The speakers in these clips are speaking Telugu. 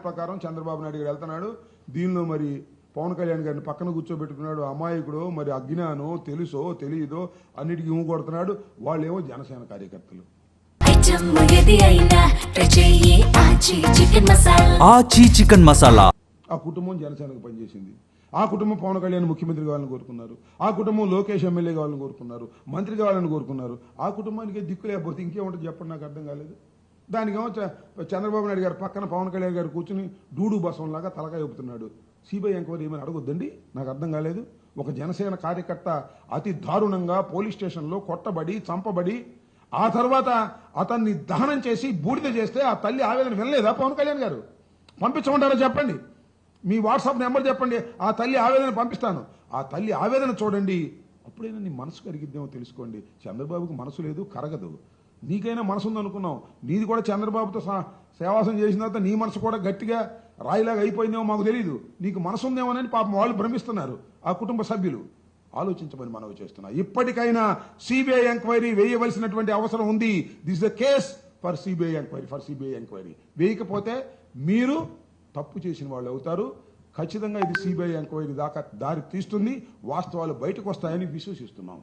ప్రకారం చంద్రబాబు నాయుడు గారు వెళ్తున్నాడు. దీనిలో మరి పవన్ కళ్యాణ్ గారిని పక్కన కూర్చోబెట్టుకున్నాడు. అమాయకుడు, మరి అజ్ఞానో తెలుసో తెలియదో అన్నిటికీ ఊగొడుతున్నాడు. వాళ్ళేమో జనసేన కార్యకర్తలు. ఆచి చికెన్ మసాలా. ఆ కుటుంబం జనసేనకు పనిచేసింది. ఆ కుటుంబం పవన్ కళ్యాణ్ ముఖ్యమంత్రి కావాలని కోరుకున్నారు. ఆ కుటుంబం లోకేష్ ఎమ్మెల్యే కావాలని కోరుకున్నారు, మంత్రి కావాలని కోరుకున్నారు. ఆ కుటుంబానికి దిక్కు లేకపోతే ఇంకేముంటుంది చెప్పండి, నాకు అర్థం కాలేదు. దానికేమో చంద్రబాబు నాయుడు గారు పక్కన పవన్ కళ్యాణ్ గారు కూర్చుని డూడు బసంలాగా తలకాయ ఊపుతున్నాడు. సిబిఐ ఎంక్వైరీ ఏమని అడగొద్దండి, నాకు అర్థం కాలేదు. ఒక జనసేన కార్యకర్త అతి దారుణంగా పోలీస్ స్టేషన్లో కొట్టబడి చంపబడి ఆ తర్వాత అతన్ని దహనం చేసి బూడిద చేస్తే ఆ తల్లి ఆవేదన వినలేదా పవన్ కళ్యాణ్ గారు? పంపించమంటారా చెప్పండి, మీ వాట్సాప్ నెంబర్ చెప్పండి, ఆ తల్లి ఆవేదన పంపిస్తాను. ఆ తల్లి ఆవేదన చూడండి, అప్పుడైనా నీ మనసు కరిగిద్దేమో తెలుసుకోండి. చంద్రబాబుకు మనసు లేదు, కరగదు. నీకైనా మనసు ఉందనుకున్నావు, నీది కూడా చంద్రబాబుతో సేవాసం చేసిన తర్వాత నీ మనసు కూడా గట్టిగా రాయిలాగా అయిపోయిందేమో మాకు తెలియదు. నీకు మనసు ఉందేమోనని పాపం వాళ్ళు భ్రమిస్తున్నారు, ఆ కుటుంబ సభ్యులు. ఆలోచించమని మనవి చేస్తున్నా. ఇప్పటికైనా సిబిఐ ఎంక్వైరీ వేయవలసినటువంటి అవసరం ఉంది. This the case for CBI enquiry. వేయకపోతే మీరు తప్పు చేసిన వాళ్ళు అవుతారు. ఖచ్చితంగా ఇది సిబిఐ ఎంక్వైరీ దాకా దారి తీస్తుంది, వాస్తవాలు బయటకు వస్తాయని విశ్వసిస్తున్నాం.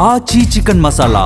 ఆచి చికెన్ మసాలా.